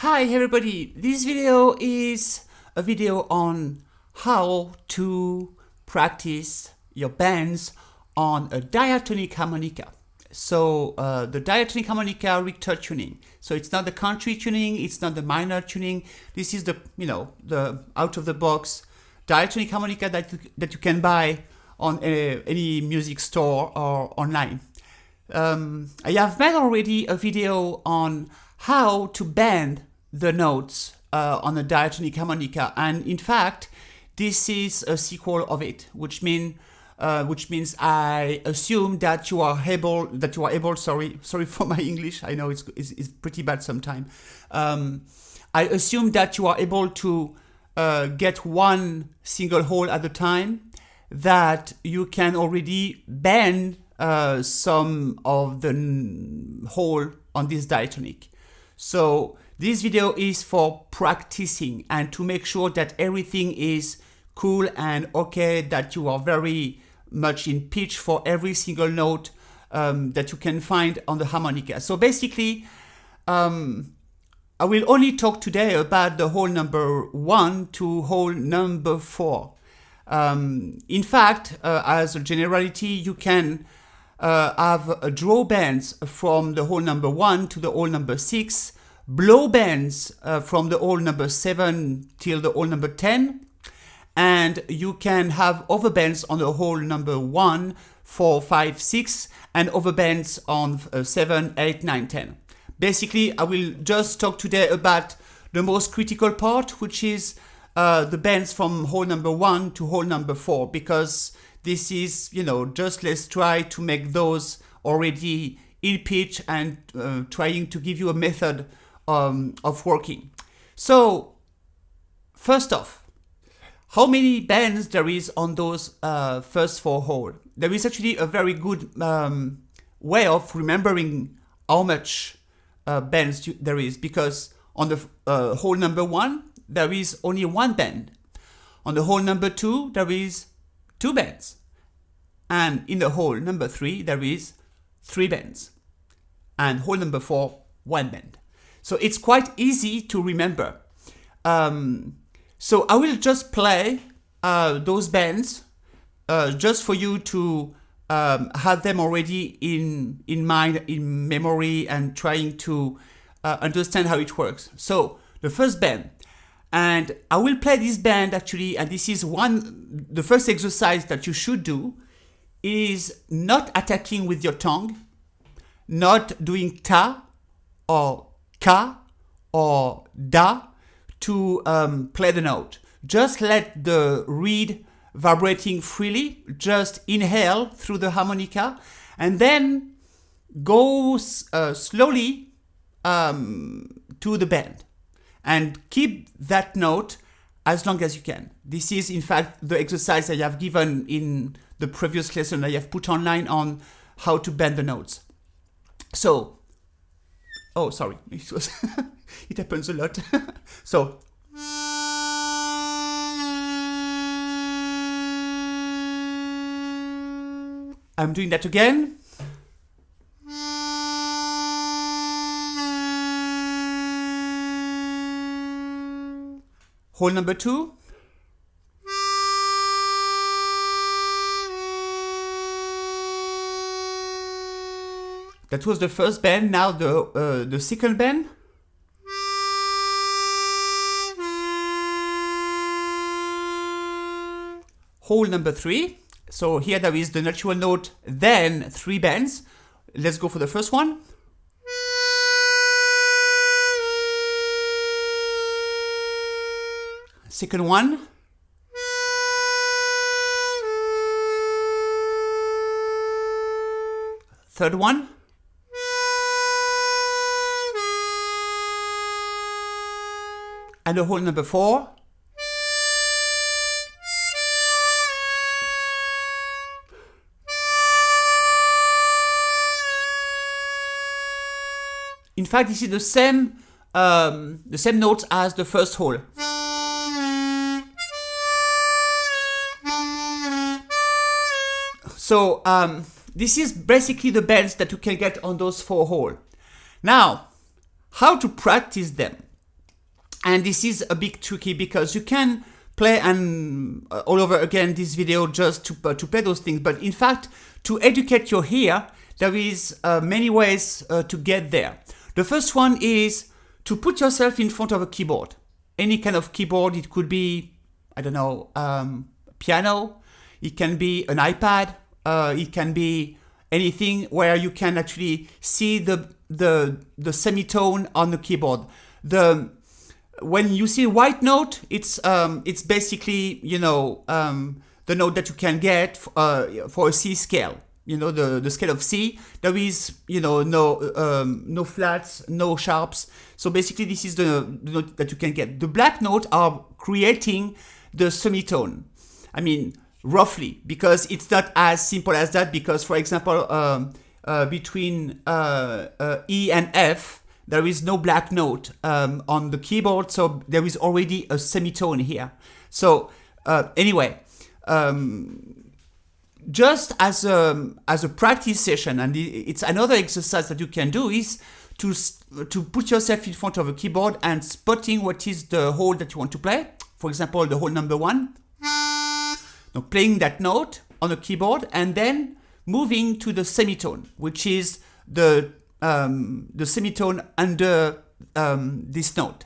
Hi everybody, this video is a video on how to practice your bends on a diatonic harmonica. So the diatonic harmonica Richter tuning. So it's not the country tuning, it's not the minor tuning. This is the out of the box diatonic harmonica that you can buy on any music store or online. I have made already a video on how to bend the notes on a diatonic harmonica, and in fact this is a sequel of it, which means I assume that you are able, sorry for my English, I know it's pretty bad sometimes. I assume that you are able to get one single hole at a time, that you can already bend some of the hole on this diatonic. So this video is for practicing and to make sure that everything is cool and okay, that you are very much in pitch for every single note that you can find on the harmonica. So basically, I will only talk today about the hole number 1 to hole number 4. In fact, as a generality, you can have a draw bends from the hole number 1 to the hole number 6, blow bends from the hole number 7 till the hole number 10, and you can have overbends on the hole number 1, 4, 5, 6, and overbends on 7, 8, 9, 10. Basically, I will just talk today about the most critical part, which is the bends from hole number 1 to hole number 4, because this is, just let's try to make those already in pitch and trying to give you a method of working. So, first off, how many bends there is on those first 4 holes? There is actually a very good way of remembering how much bends there is, because on the hole number 1, there is only 1 bend. On the hole number 2, there is 2 bends. And in the hole number 3, there is 3 bends. And hole number 4, 1 bend. So it's quite easy to remember. So I will just play those bends just for you to have them already in mind, in memory, and trying to understand how it works. So the first bend, and I will play this bend actually, and this is the first exercise that you should do is not attacking with your tongue, not doing ta or ka or da to play the note. Just let the reed vibrating freely, just inhale through the harmonica, and then go slowly to the bend, and keep that note as long as you can. This is in fact the exercise I have given in the previous lesson I have put online on how to bend the notes. So, oh sorry, it happens a lot. So, I'm doing that again. Hole number 2. That was the first bend. Now the second bend. Hole number 3. So here there is the natural note, then 3 bends. Let's go for the first one. Second one. Third one. And the hole number 4. In fact, this is the same notes as the first hole. So this is basically the bends that you can get on those 4 holes. Now, how to practice them? And this is a bit tricky because you can play and all over again this video just to play those things. But in fact, to educate your ear, there is many ways to get there. The first one is to put yourself in front of a keyboard. Any kind of keyboard. It could be, I don't know, piano. It can be an iPad. It can be anything where you can actually see the semitone on the keyboard. When you see a white note, it's basically, you know, the note that you can get for a C scale. You know, the scale of C. There is, you know, no flats, no sharps. So basically, this is the note that you can get. The black notes are creating the semitone. I mean, roughly, because it's not as simple as that. Because, for example, between E and F, there is no black note on the keyboard, so there is already a semitone here. So anyway, just as a practice session, and it's another exercise that you can do, is to put yourself in front of a keyboard and spotting what is the hole that you want to play. For example, the hole number 1. Now playing that note on the keyboard and then moving to the semitone, which is the semitone under this note.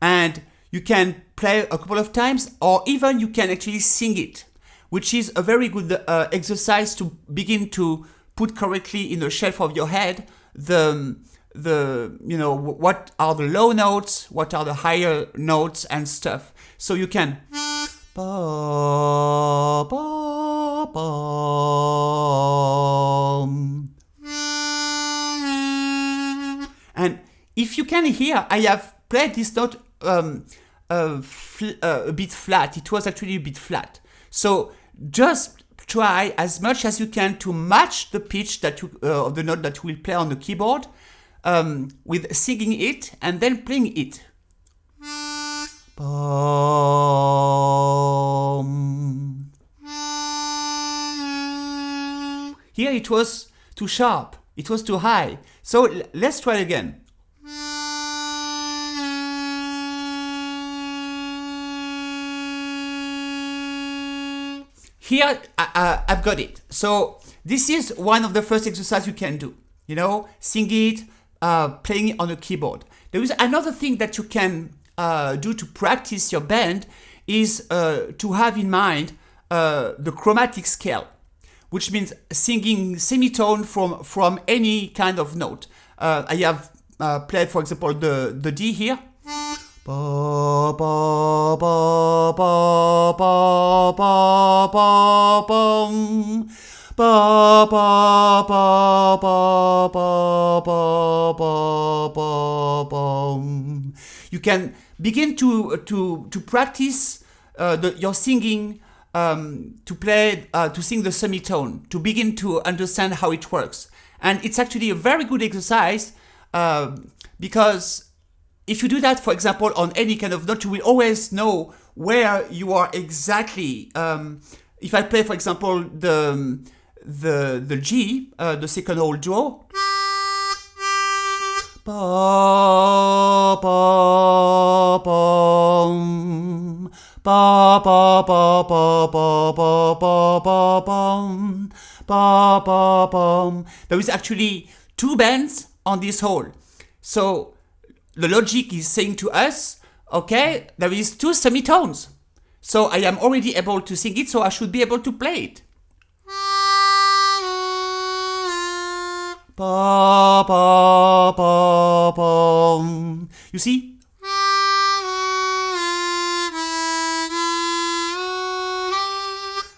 And you can play a couple of times, or even you can actually sing it, which is a very good exercise to begin to put correctly in the shelf of your head you know, what are the low notes, what are the higher notes and stuff. So you can and if you can hear, I have played this note a bit flat. It was actually a bit flat. So just try as much as you can to match the pitch that of the note that you will play on the keyboard with singing it and then playing it. Here it was too sharp. It was too high. So let's try again. Here I've got it. So this is one of the first exercises you can do. You know, sing it, playing it on the keyboard. There is another thing that you can do to practice your band is to have in mind the chromatic scale, which means singing semitone from any kind of note. I have played, for example, the D here. Ba, ba, ba, ba, ba, ba, ba, bum. Ba, ba, ba, ba, ba, ba, ba, ba, bum. You can begin to practice your singing, to sing the semitone, to begin to understand how it works. And it's actually a very good exercise because if you do that, for example, on any kind of note, you will always know where you are exactly. If I play, for example, the G, the second whole draw. Ba, ba, bum. Ba, ba, ba, ba, ba, ba, ba, ba, bum. Ba, ba, bum. There is actually 2 bands on this hole. So the logic is saying to us, okay, there is 2 semitones. So I am already able to sing it, so I should be able to play it. Ba, ba, ba, ba. You see?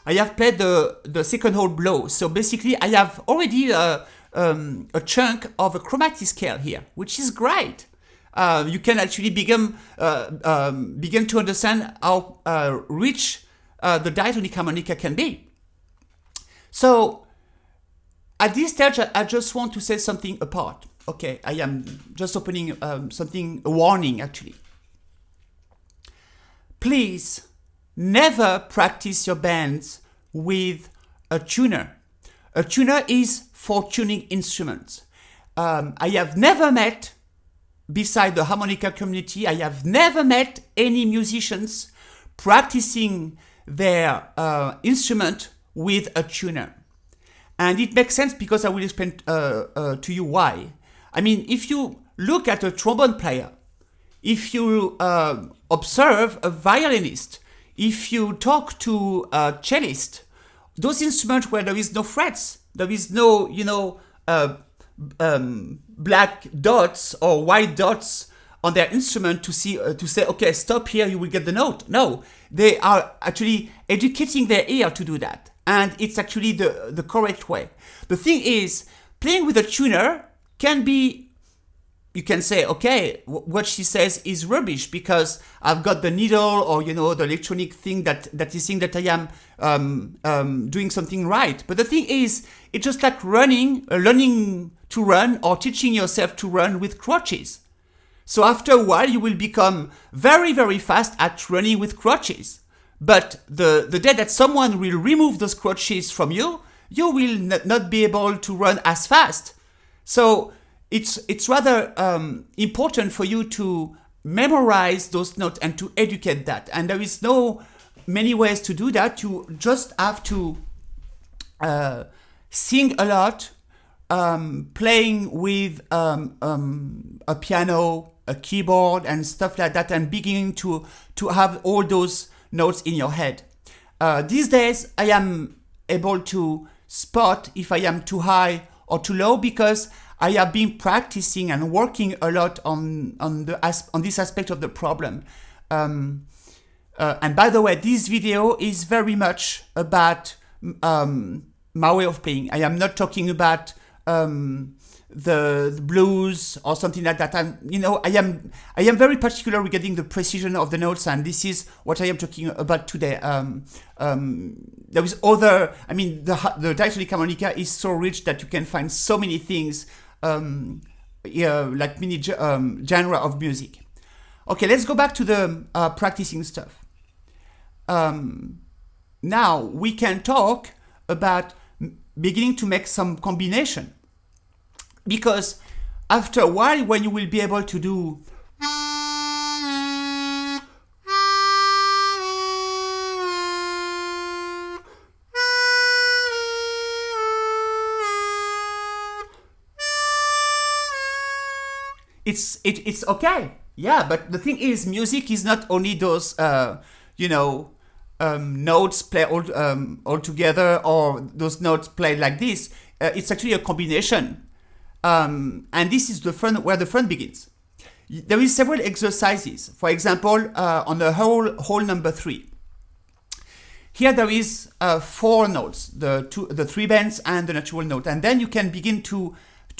I have played the second whole blow. So basically, I have already a chunk of a chromatic scale here, which is great. You can actually begin to understand how rich the diatonic harmonica can be. So at this stage, I just want to say something apart. Okay, I am just opening a warning actually. Please never practice your bands with a tuner. A tuner is for tuning instruments. I have never met beside the harmonica community, I have never met any musicians practicing their instrument with a tuner. And it makes sense because I will explain to you why. I mean, if you look at a trombone player, if you observe a violinist, if you talk to a cellist, those instruments where there is no frets, there is no, black dots or white dots on their instrument to say, okay, stop here, you will get the note. No, they are actually educating their ear to do that. And it's actually the correct way. The thing is, playing with a tuner can be, you can say, okay, what she says is rubbish because I've got the needle or, the electronic thing that is saying that I am doing something right. But the thing is, it's just like learning to run or teaching yourself to run with crutches. So after a while, you will become very, very fast at running with crutches. But the day that someone will remove those crutches from you, you will not be able to run as fast. So it's rather important for you to memorize those notes and to educate that. And there is no many ways to do that. You just have to sing a lot, playing with a piano, a keyboard, and stuff like that, and beginning to have all those notes in your head. These days, I am able to spot if I am too high or too low because I have been practicing and working a lot on this aspect of the problem. And by the way, this video is very much about my way of playing. I am not talking about the blues or something like that. I am very particular regarding the precision of the notes, and this is what I am talking about today. There is other. I mean, the Diatonic harmonica is so rich that you can find so many things, like many genre of music. Okay, let's go back to the practicing stuff. Now we can talk about beginning to make some combination. Because after a while, when you will be able to do it's okay, yeah. But the thing is, music is not only those notes play all together or those notes played like this. It's actually a combination. And this is where the fun begins. There is several exercises. For example, on the whole number 3. Here there is 4 notes, the 3 bands and the natural note. And then you can begin to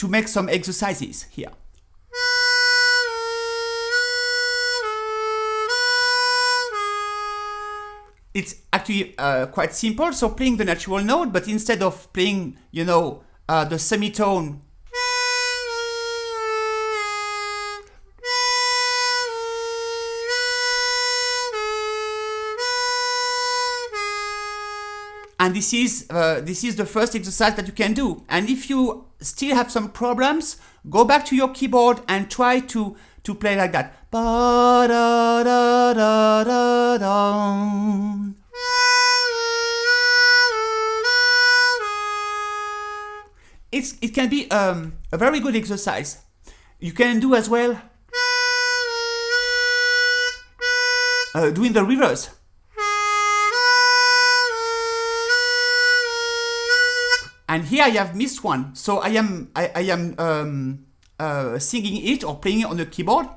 make some exercises here. It's actually quite simple. So playing the natural note, but instead of playing, the semitone, and this is the first exercise that you can do. And if you still have some problems, go back to your keyboard and try to play like that. It can be a very good exercise. You can do as well doing the reverse. And here I have missed one, so I am singing it or playing it on the keyboard.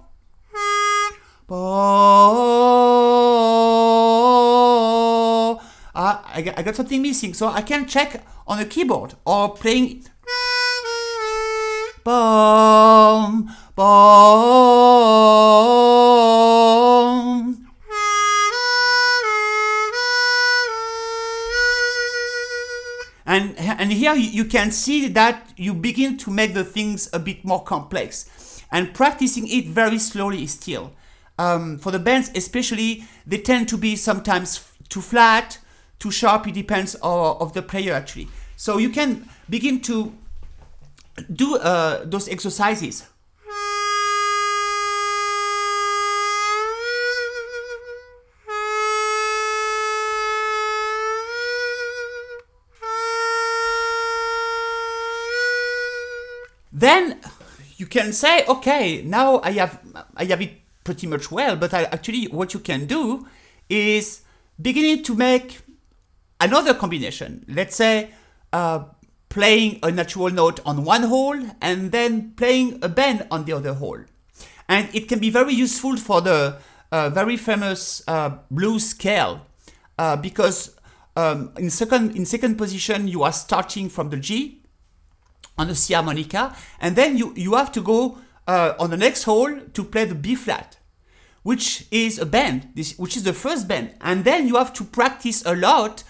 I got something missing, so I can check on the keyboard or playing. And here you can see that you begin to make the things a bit more complex and practicing it very slowly still. For the bands especially, they tend to be sometimes too flat, too sharp. It depends of the player actually. So you can begin to do those exercises. then you can say, okay, now I have it pretty much well, but actually what you can do is beginning to make another combination. Let's say playing a natural note on one hole and then playing a bend on the other hole. And it can be very useful for the very famous blues scale because in second position you are starting from the G on the C harmonica, and then you have to go on the next hole to play the B flat, which is a bend, which is the first bend, and then you have to practice a lot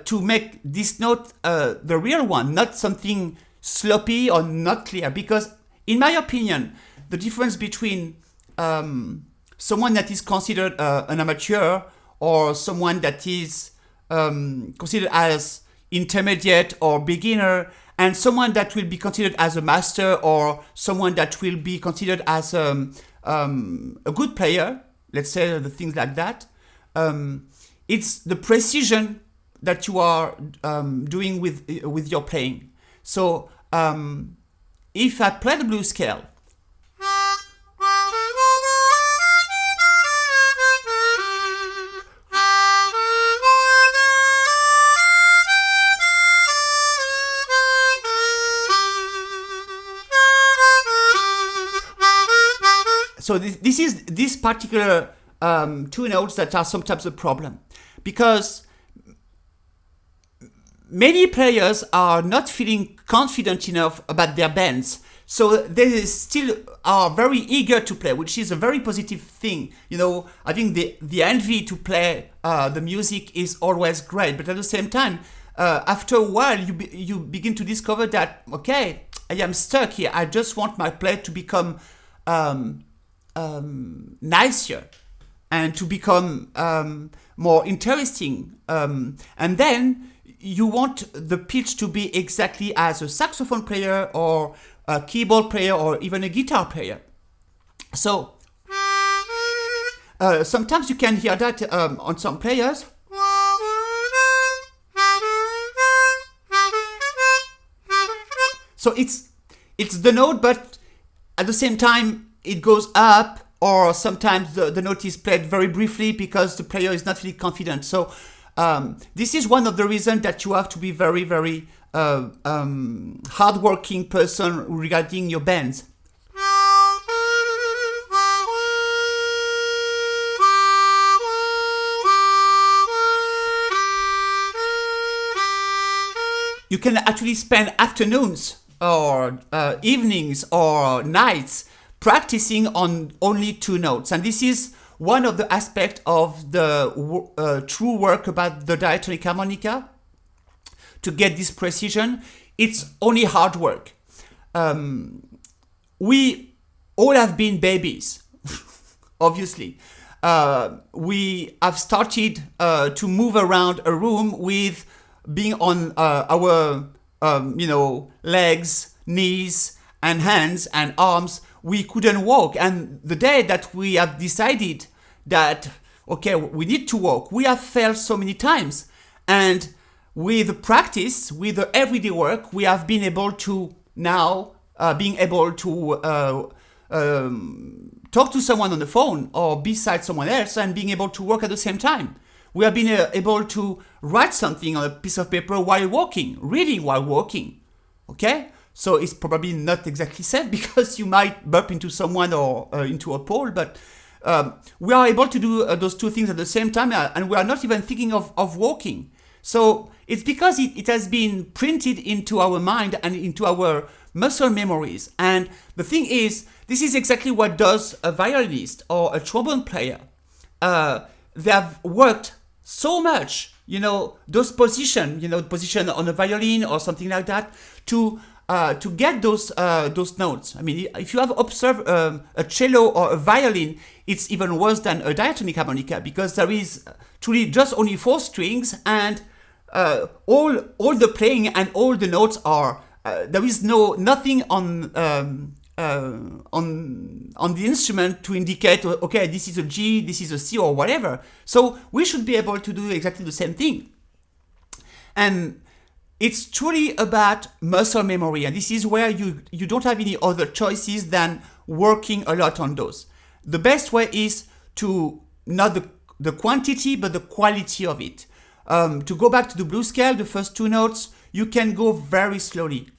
to make this note the real one, not something sloppy or not clear. Because in my opinion, the difference between someone that is considered an amateur or someone that is considered as intermediate or beginner, and someone that will be considered as a master or someone that will be considered as a good player, let's say the things like that, it's the precision that you are doing with your playing. So if I play the blues scale, so this is this particular two notes that are sometimes a problem, because many players are not feeling confident enough about their bends, so they still are very eager to play, which is a very positive thing. You know, I think the envy to play the music is always great, but at the same time, after a while, you begin to discover that, okay, I am stuck here. I just want my play to become nicer and to become more interesting, and then you want the pitch to be exactly as a saxophone player or a keyboard player or even a guitar player. So sometimes you can hear that on some players. So it's the note, but at the same time it goes up, or sometimes the note is played very briefly because the player is not really confident. So this is one of the reasons that you have to be very, very hardworking person regarding your bends. You can actually spend afternoons or evenings or nights practicing on only two notes, and this is one of the aspects of the true work about the diatonic harmonica. To get this precision, it's only hard work. We all have been babies, obviously. We have started to move around a room with being on our legs, knees, and hands and arms. We couldn't walk, and the day that we have decided that, okay, we need to walk, we have failed so many times, and with practice, with the everyday work, we have been able to now talk to someone on the phone or beside someone else and being able to work at the same time. We have been able to write something on a piece of paper while walking, reading while walking. Okay? So it's probably not exactly safe because you might bump into someone or into a pole, but we are able to do those two things at the same time, and we are not even thinking of walking. So it's because it has been printed into our mind and into our muscle memories. And the thing is, this is exactly what does a violinist or a trombone player. They have worked so much, those position on a violin or something like that, to get those notes. I mean, if you have observed a cello or a violin, it's even worse than a diatonic harmonica, because there is truly just only 4 strings, and all the playing and all the notes are there is nothing on the instrument to indicate, okay, this is a G, this is a C, or whatever. So we should be able to do exactly the same thing. And it's truly about muscle memory, and this is where you don't have any other choices than working a lot on those. The best way is to not the quantity but the quality of it. To go back to the blues scale, the first two notes, you can go very slowly.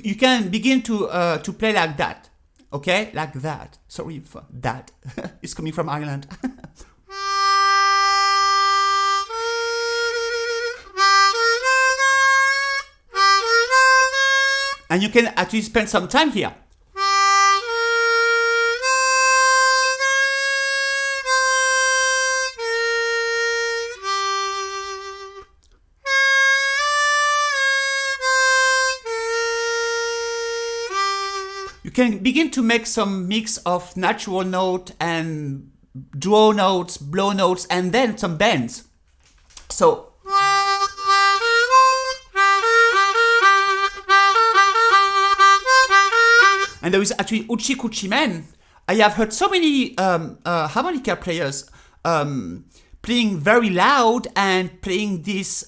You can begin to play like that, okay, like that. Sorry for that. It's coming from Ireland. And you can actually spend some time here. You can begin to make some mix of natural note and draw notes, blow notes, and then some bends. So and there is actually Uchi Kuchi Men. I have heard so many harmonica players playing very loud and playing this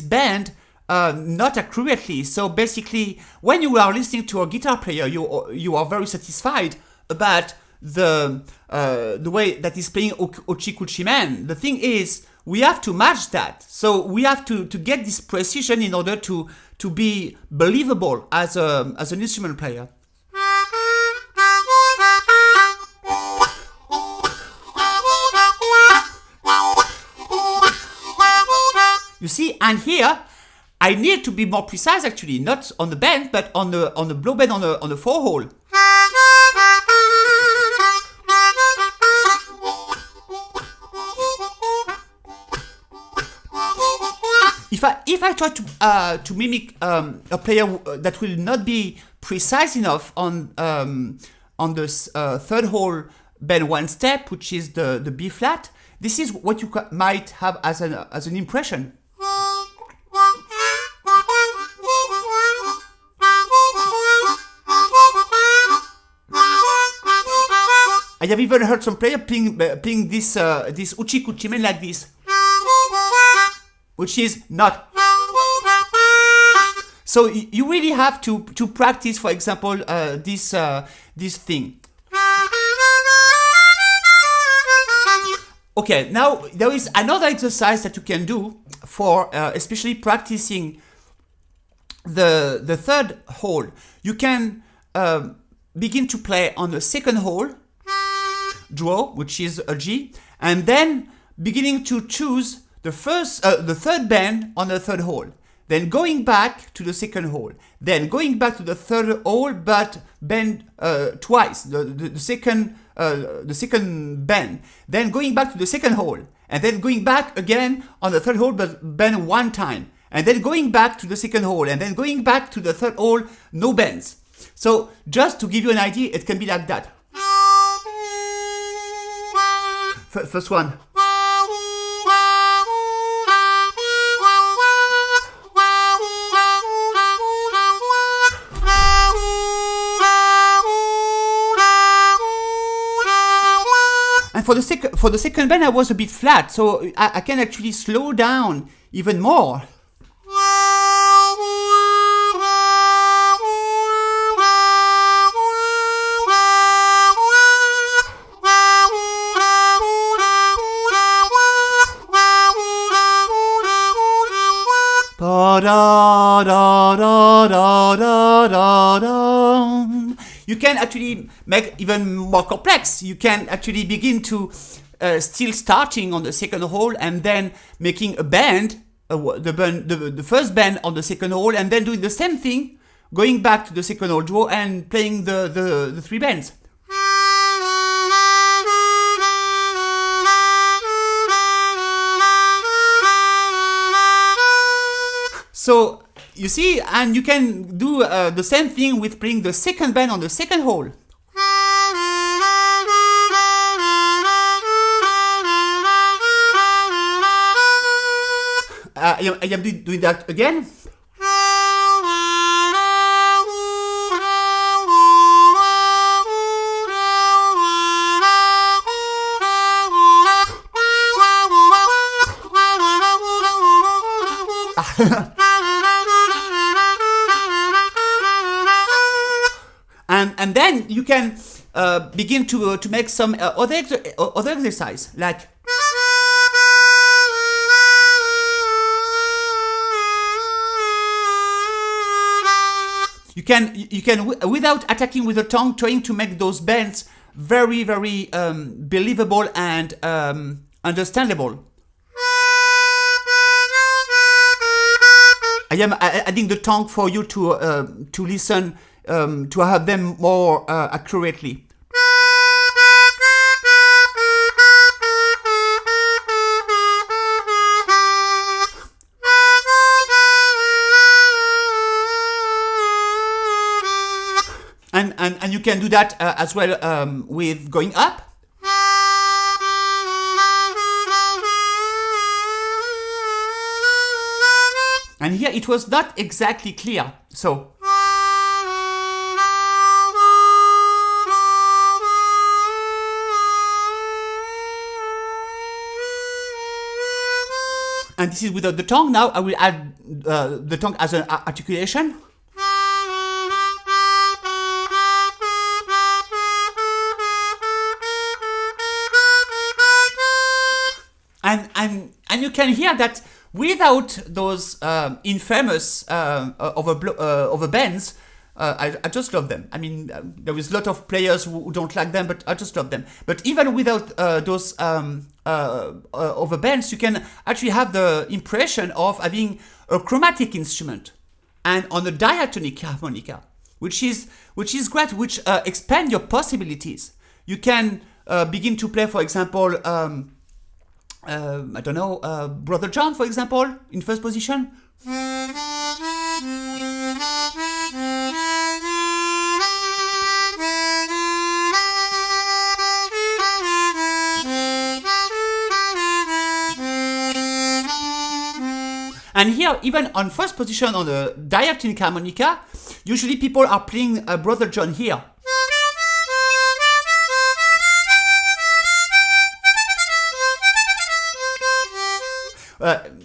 bend not accurately. So basically, when you are listening to a guitar player, you are very satisfied about the way that he's playing Uchi Kuchi Men. The thing is, we have to match that. So we have to get this precision in order to be believable as an instrument player. You see, and here I need to be more precise actually, not on the bend, but on the blow bend on the 4-hole. If I try to mimic a player that will not be precise enough on this third hole bend one step, which is the B flat, this is what you might have as an impression. I have even heard some player playing this Uchi Kuchi Men like this, which is not. So you really have to practice, for example, this thing. Okay, now there is another exercise that you can do for especially practicing the third hole. You can begin to play on the second hole, draw, which is a G, and then beginning to choose the third bend on the third hole, then going back to the second hole, then going back to the third hole but bend twice, the second bend, then going back to the second hole, and then going back again on the third hole but bend one time, and then going back to the second hole, and then going back to the third hole, no bends. So just to give you an idea, it can be like that. First one. And for the second bend, I was a bit flat, so I can actually slow down even more. You can actually make even more complex. You can actually begin to still starting on the second hole and then making a bend, the first bend on the second hole, and then doing the same thing, going back to the second hole draw and playing the three bends. So You see, and you can do the same thing with playing the second bend on the second hole. I am doing that again. And then you can begin to make some other exercise, like you can without attacking with the tongue, trying to make those bends very believable and understandable. I am adding the tongue for you to listen, to have them more accurately. And you can do that as well with going up. And here it was not exactly clear, so. And this is without the tongue. Now I will add the tongue as an articulation. And you can hear that without those infamous overbends, I just love them. I mean, there is a lot of players who don't like them, but I just love them. But even without those overbends, you can actually have the impression of having a chromatic instrument, and on a diatonic harmonica, which is great, which expand your possibilities. You can begin to play, for example, I don't know, Brother John, for example, in first position. And here, even on first position on the diatonic harmonica, usually people are playing Brother John here.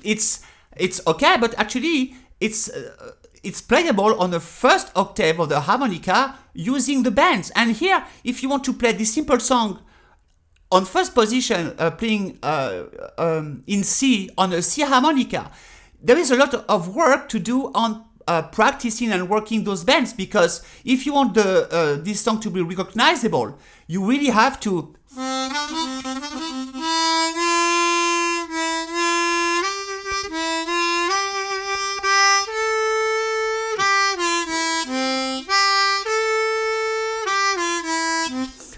It's okay, but actually it's playable on the first octave of the harmonica using the bends. And here, if you want to play this simple song on first position, playing in C on a C harmonica, there is a lot of work to do on practicing and working those bends, because if you want this song to be recognizable, you really have to.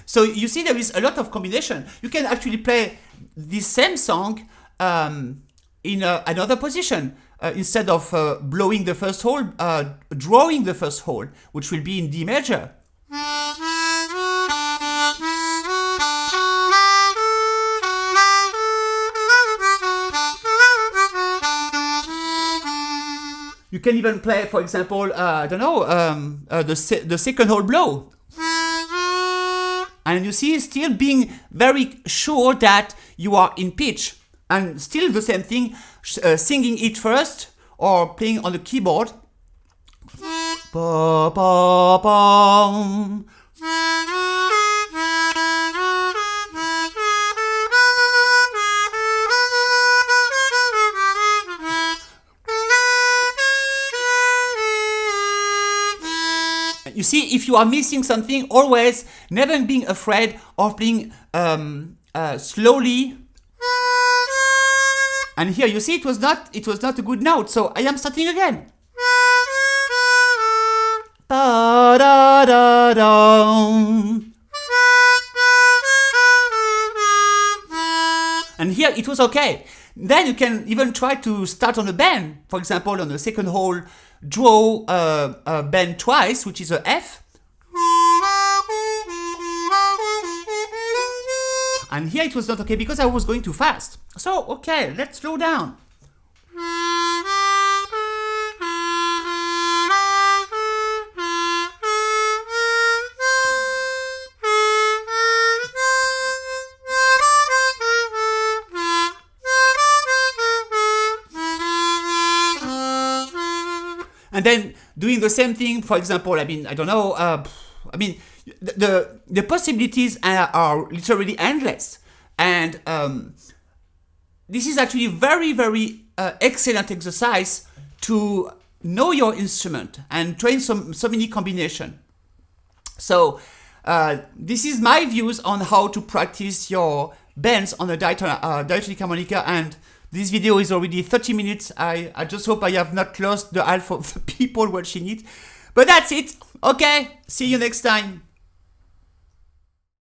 So you see, there is a lot of combination. You can actually play this same song in another position instead of blowing the first hole, drawing the first hole, which will be in D major. You can even play, for example, I don't know, the second hole blow. And you see, still being very sure that you are in pitch. And still the same thing, singing it first or playing on the keyboard. Ba, ba, ba. You see, if you are missing something, always never being afraid of playing slowly. And here you see it was not a good note, so I am starting again. Da, da, da, da. And here it was okay. Then you can even try to start on a bend. For example, on the second hole, draw a bend twice, which is a F. And here it was not okay because I was going too fast. So, okay, let's slow down. And then doing the same thing, for example, I don't know, the possibilities are literally endless. And this is actually very, very excellent exercise to know your instrument and train so many combinations. So this is my views on how to practice your bends on a diatonic harmonica, and this video is already 30 minutes. I just hope I have not lost the half of the people watching it. But that's it. Okay, see you next time.